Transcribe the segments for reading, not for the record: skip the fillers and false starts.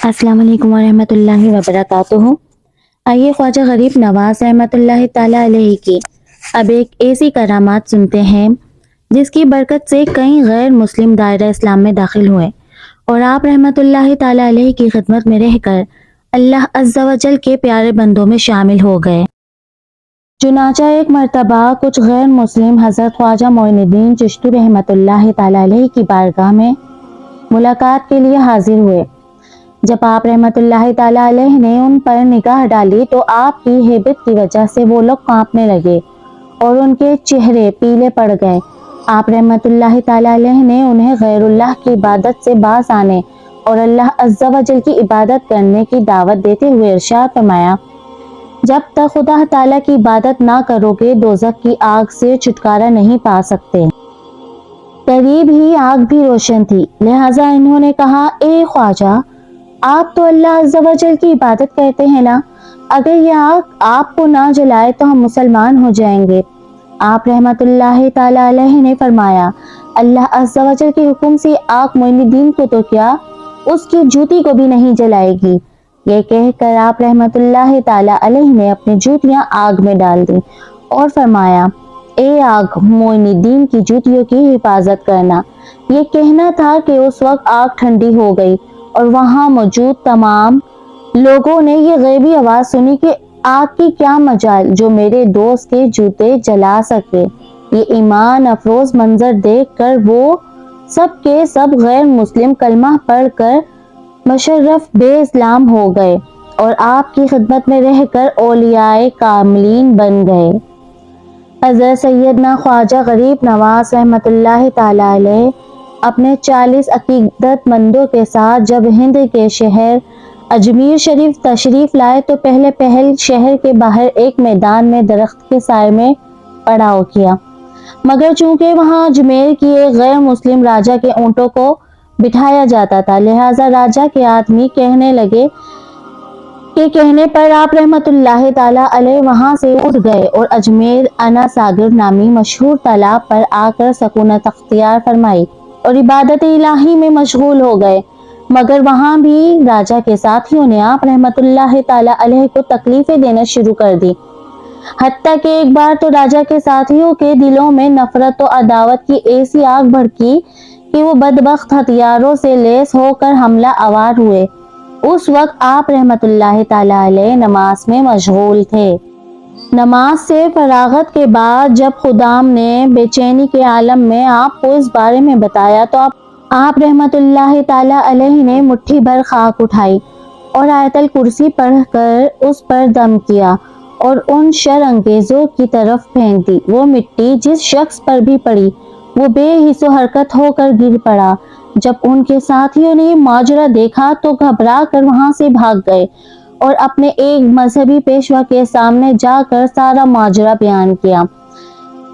السلام علیکم ورحمۃ اللہ وبرکاتہ۔ آئیے خواجہ غریب نواز رحمۃ اللہ تعالی علیہ کی اب ایک ایسی کرامات سنتے ہیں جس کی برکت سے کئی غیر مسلم دائرہ اسلام میں داخل ہوئے اور آپ رحمۃ اللہ تعالی علیہ کی خدمت میں رہ کر اللہ عز و جل کے پیارے بندوں میں شامل ہو گئے۔ چنانچہ ایک مرتبہ کچھ غیر مسلم حضرت خواجہ معین الدین چشتی رحمۃ اللہ تعالی علیہ کی بارگاہ میں ملاقات کے لیے حاضر ہوئے۔ جب آپ رحمۃ اللہ تعالی علیہ نے ان پر نگاہ ڈالی تو آپ کی ہیبت کی وجہ سے وہ لوگ کانپنے لگے اور ان کے چہرے پیلے پڑ گئے۔ آپ رحمۃ اللہ تعالی علیہ نے انہیں غیر اللہ کی عبادت سے باز آنے اور اللہ عز و جل کی عبادت کرنے کی دعوت دیتے ہوئے ارشاد فرمایا، جب تک خدا تعالی کی عبادت نہ کرو گے دوزخ کی آگ سے چھٹکارا نہیں پا سکتے۔ قریب ہی آگ بھی روشن تھی، لہٰذا انہوں نے کہا، اے خواجہ، آپ تو اللہ عز و جل کی عبادت کرتے ہیں نا، اگر یہ آگ آپ کو نہ جلائے تو ہم مسلمان ہو جائیں گے۔ آپ رحمت اللہ تعالی علیہ نے فرمایا، اللہ عز و جل کے حکم سے آگ معین الدین کو تو کیا، اس کی جوتی کو بھی نہیں جلائے گی۔ یہ کہہ کر آپ رحمت اللہ تعالی علیہ نے اپنی جوتیاں آگ میں ڈال دیں اور فرمایا، اے آگ، معین الدین کی جوتیوں کی حفاظت کرنا۔ یہ کہنا تھا کہ اس وقت آگ ٹھنڈی ہو گئی اور وہاں موجود تمام لوگوں نے یہ غیبی آواز سنی کہ آگ کی کیا مجال جو میرے دوست کے جوتے جلا سکے۔ یہ ایمان افروز منظر دیکھ کر وہ سب کے سب غیر مسلم کلمہ پڑھ کر مشرف بے اسلام ہو گئے اور آپ کی خدمت میں رہ کر اولیاء کاملین بن گئے۔ حضرت سیدنا خواجہ غریب نواز رحمۃ اللہ تعالی علیہ اپنے 40 عقیدت مندوں کے ساتھ جب ہند کے شہر اجمیر شریف تشریف لائے تو پہل شہر کے باہر ایک میدان میں درخت کے سائے میں پڑاؤ کیا، مگر چونکہ وہاں اجمیر کی ایک غیر مسلم راجا کے اونٹوں کو بٹھایا جاتا تھا، لہٰذا راجا کے آدمی کہنے لگے کہ کہنے پر آپ رحمت اللہ تعالی علیہ وہاں سے اٹھ گئے اور اجمیر انا ساگر نامی مشہور تالاب پر آ کر سکونت اختیار فرمائی اور عبادت الہی میں مشغول ہو گئے، مگر وہاں بھی راجا کے ساتھیوں نے آپ رحمت اللہ تعالی علیہ کو تکلیفیں دینا شروع کر دی، حتیٰ کہ ایک بار تو راجا کے ساتھیوں کے دلوں میں نفرت و عداوت کی ایسی آگ بھڑکی کہ وہ بدبخت ہتھیاروں سے لیس ہو کر حملہ آور ہوئے۔ اس وقت آپ رحمت اللہ تعالی علیہ نماز میں مشغول تھے۔ نماز سے فراغت کے بعد جب خدام نے بے چینی کے عالم میں آپ کو اس بارے میں بتایا تو آپ رحمت اللہ تعالی علیہ نے مٹھی بھر خاک اٹھائی اور آیت الکرسی پڑھ کر اس پر دم کیا اور ان شر انگیزوں کی طرف پھینک دی۔ وہ مٹی جس شخص پر بھی پڑی وہ بے حس و حرکت ہو کر گر پڑا۔ جب ان کے ساتھیوں نے یہ ماجرا دیکھا تو گھبرا کر وہاں سے بھاگ گئے اور اپنے ایک مذہبی پیشوا کے سامنے جا کر سارا ماجرا بیان کیا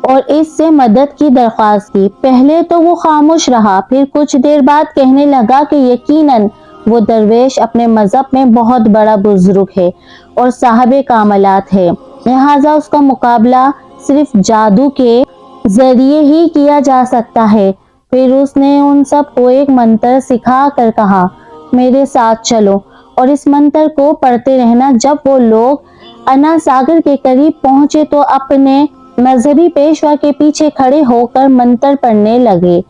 اور اس سے مدد کی درخواست کی۔ پہلے تو وہ خاموش رہا، پھر کچھ دیر بعد کہنے لگا کہ یقیناً وہ درویش اپنے مذہب میں بہت بڑا بزرگ ہے اور صاحب کاملات ہے، لہٰذا اس کا مقابلہ صرف جادو کے ذریعے ہی کیا جا سکتا ہے۔ پھر اس نے ان سب کو ایک منتر سکھا کر کہا، میرے ساتھ چلو اور اس منتر کو پڑھتے رہنا۔ جب وہ لوگ انا ساگر کے قریب پہنچے تو اپنے مذہبی پیشوا کے پیچھے کھڑے ہو کر منتر پڑھنے لگے۔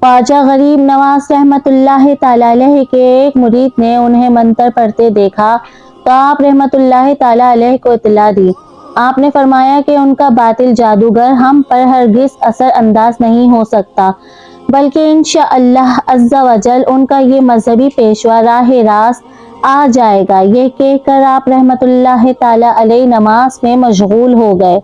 خواجہ غریب نواز رحمت اللہ تعالی علیہ کے ایک مرید نے انہیں منتر پڑھتے دیکھا تو آپ رحمت اللہ تعالی علیہ کو اطلاع دی۔ آپ نے فرمایا کہ ان کا باطل جادوگر ہم پر ہرگز اثر انداز نہیں ہو سکتا، بلکہ انشاءاللہ عز و جل ان کا یہ مذہبی پیشوا راہ راست آ جائے گا۔ یہ کہہ کر آپ رحمت اللہ تعالی علیہ نماز میں مشغول ہو گئے۔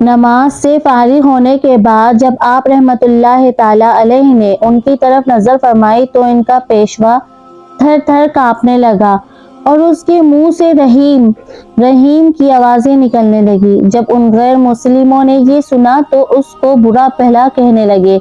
نماز سے فارغ ہونے کے بعد جب آپ رحمت اللہ تعالی علیہ نے ان کی طرف نظر فرمائی تو ان کا پیشوا تھر تھر کانپنے لگا اور اس کے منہ سے رحیم رحیم کی آوازیں نکلنے لگی۔ جب ان غیر مسلموں نے یہ سنا تو اس کو برا بھلا کہنے لگے۔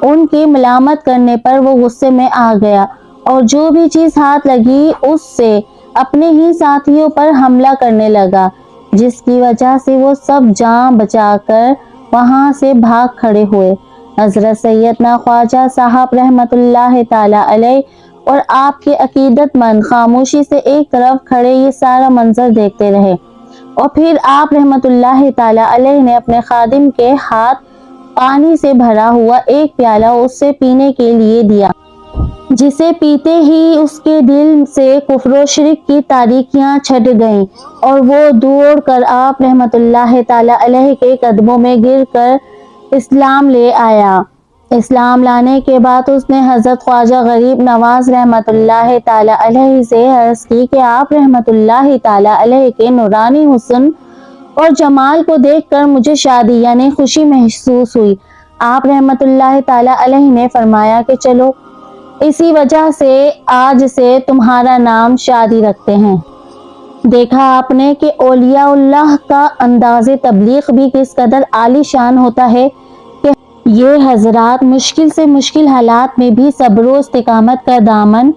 ان کی ملامت کرنے پر وہ غصے میں آ گیا اور جو بھی چیز ہاتھ لگی اس سے اپنے ہی ساتھیوں پر حملہ کرنے لگا، جس کی وجہ سے وہ سب جان بچا کر وہاں سے بھاگ کھڑے ہوئے۔ حضرت سیدنا خواجہ صاحب رحمت اللہ تعالی علیہ اور آپ کے عقیدت مند خاموشی سے ایک طرف کھڑے یہ سارا منظر دیکھتے رہے، اور پھر آپ رحمت اللہ تعالی علیہ نے اپنے خادم کے ہاتھ پانی سے بھرا ہوا ایک پیالہ اس سے پینے کے لیے دیا، جسے پیتے ہی اس کے دل سے کفر و شرک کی تاریکیاں چھٹ گئیں، اور وہ دوڑ کر آپ رحمت اللہ تعالی علیہ کے قدموں میں گر کر اسلام لے آیا۔ اسلام لانے کے بعد اس نے حضرت خواجہ غریب نواز رحمت اللہ تعالی علیہ سے عرض کی کہ آپ رحمت اللہ تعالی علیہ کے نورانی حسن اور جمال کو دیکھ کر مجھے شادی یعنی خوشی محسوس ہوئی۔ آپ رحمت اللہ تعالی علیہ نے فرمایا کہ چلو، اسی وجہ سے آج سے تمہارا نام شادی رکھتے ہیں۔ دیکھا آپ نے کہ اولیاء اللہ کا انداز تبلیغ بھی کس قدر عالی شان ہوتا ہے کہ یہ حضرات مشکل سے مشکل حالات میں بھی صبر و استقامت کا دامن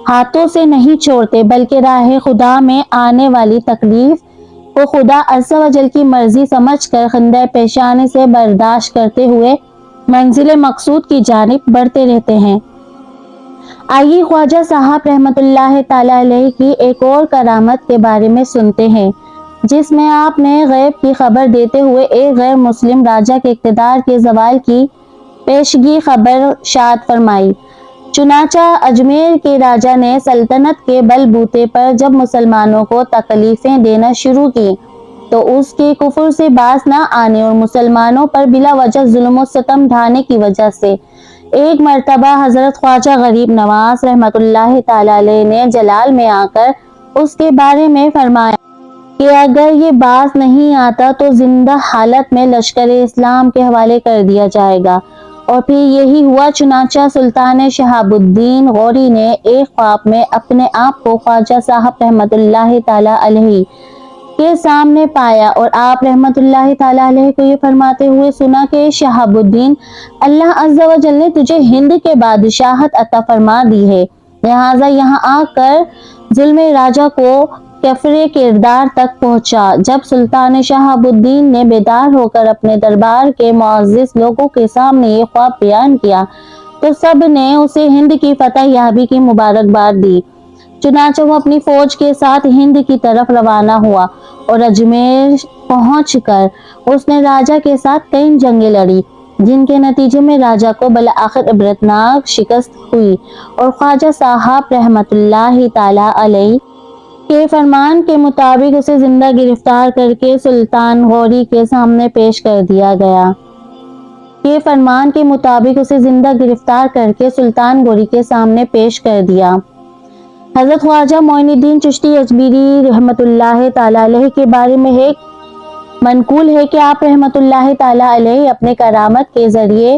ہاتھوں سے نہیں چھوڑتے، بلکہ راہ خدا میں آنے والی تکلیف کو خدا عز و جل کی مرضی سمجھ کر خندہ پیشانی سے برداشت کرتے ہوئے منزل مقصود کی جانب بڑھتے رہتے ہیں۔ آئیے خواجہ صاحب رحمت اللہ تعالی علیہ کی ایک اور کرامت کے بارے میں سنتے ہیں، جس میں آپ نے غیب کی خبر دیتے ہوئے ایک غیر مسلم راجہ کے اقتدار کے زوال کی پیشگی خبر شاد فرمائی۔ چنانچہ اجمیر کے راجہ نے سلطنت کے بل بوتے پر جب مسلمانوں کو تکلیفیں دینا شروع کی تو اس کے کفر سے باز نہ آنے اور مسلمانوں پر بلا وجہ ظلم و ستم ڈھانے کی وجہ سے ایک مرتبہ حضرت خواجہ غریب نواز رحمت اللہ تعالی علیہ نے جلال میں آ کر اس کے بارے میں فرمایا کہ اگر یہ باز نہیں آتا تو زندہ حالت میں لشکر اسلام کے حوالے کر دیا جائے گا، اور پھر یہی ہوا۔ چنانچہ سلطان شہاب الدین غوری نے ایک خواب میں اپنے آپ کو خواجہ صاحب رحمت اللہ تعالی علیہ کے سامنے پایا، اور آپ رحمت اللہ تعالی علیہ کو یہ فرماتے ہوئے سنا کہ شہاب الدین، اللہ عز و جل نے تجھے ہند کے بادشاہت عطا فرما دی ہے، لہٰذا یہاں آ کر ظلم راجہ کو کفر کردار تک پہنچا۔ جب سلطان شہاب الدین نے بیدار ہو کر اپنے دربار کے معزز لوگوں کے سامنے یہ خواب بیان کیا تو سب نے اسے ہند کی فتح یابی کی مبارکباد دی۔ چنانچہ وہ اپنی فوج کے ساتھ ہند کی طرف روانہ ہوا، اور اجمیر پہنچ کر اس نے راجہ کے ساتھ کئی جنگیں لڑی، جن کے نتیجے میں راجہ کو بالآخر عبرتناک شکست ہوئی، اور خواجہ صاحب رحمت اللہ تعالی علیہ کے فرمان کے مطابق اسے زندہ گرفتار کر کے سلطان غوری کے سامنے پیش کر دیا گیا۔ کے فرمان کے مطابق اسے زندہ گرفتار کر کے سلطان غوری کے سامنے پیش کر دیا۔ حضرت خواجہ معین الدین چشتی اجمیری رحمت اللہ تعالی علیہ کے بارے میں ایک منقول ہے کہ آپ رحمت اللہ تعالی علیہ اپنے کرامت کے ذریعے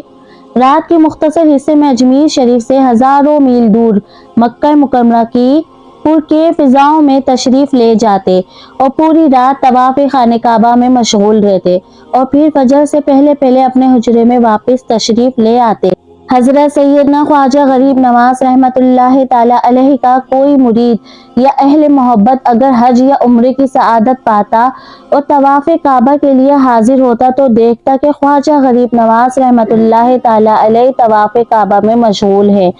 رات کے مختصر حصے میں اجمیر شریف سے ہزاروں میل دور مکہ مکرمہ کی پر کے فضاؤں میں تشریف لے جاتے اور پوری رات طواف خانہ کعبہ میں مشغول رہتے، اور پھر فجر سے پہلے پہلے اپنے حجرے میں واپس تشریف لے آتے۔ حضرت سیدنا خواجہ غریب نواز رحمت اللہ تعالی علیہ کا کوئی مرید یا اہل محبت اگر حج یا عمرے کی سعادت پاتا اور طواف کعبہ کے لیے حاضر ہوتا تو دیکھتا کہ خواجہ غریب نواز رحمت اللہ تعالی علیہ طواف کعبہ میں مشغول ہے۔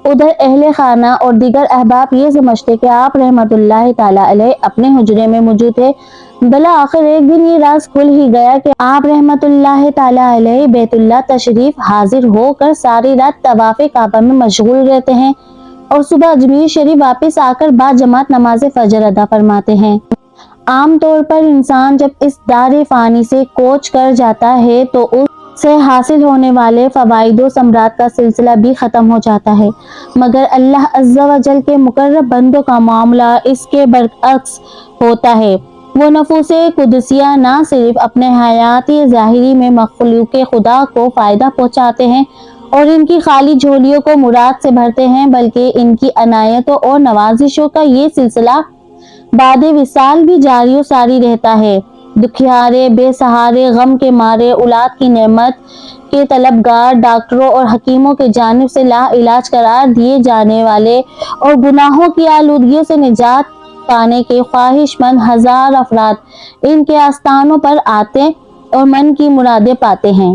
ادھر اہل خانہ اور دیگر احباب یہ سمجھتے کہ آپ رحمت اللہ تعالی علیہ اپنے حجرے میں موجود ہے۔ بالآخر ایک دن یہ راز کھل ہی گیا کہ آپ رحمت اللہ تعالی علیہ بیت اللہ تشریف حاضر ہو کر ساری رات طواف کعبہ میں مشغول رہتے ہیں، اور صبح اجمیر شریف واپس آ کر با جماعت نماز فجر ادا فرماتے ہیں۔ عام طور پر انسان جب اس دار فانی سے کوچ کر جاتا ہے تو اس سے حاصل ہونے والے فوائد و ثمرات کا سلسلہ بھی ختم ہو جاتا ہے، مگر اللہ عز و جل کے مقرب بندوں کا معاملہ اس کے برعکس ہوتا ہے۔ وہ نفوس قدسیہ نہ صرف اپنے حیات ظاہری میں مخلوق خدا کو فائدہ پہنچاتے ہیں اور ان کی خالی جھولیوں کو مراد سے بھرتے ہیں، بلکہ ان کی عنایتوں اور نوازشوں کا یہ سلسلہ بعد وصال بھی جاری و ساری رہتا ہے۔ دکھیارے، بے سہارے، غم کے مارے، اولاد کی نعمت کے طلبگار، ڈاکٹروں اور حکیموں کی جانب سے لا علاج قرار دیے جانے والے اور گناہوں کی آلودگیوں سے نجات پانے کے خواہش مند ہزار افراد ان کے آستانوں پر آتے اور من کی مرادیں پاتے ہیں۔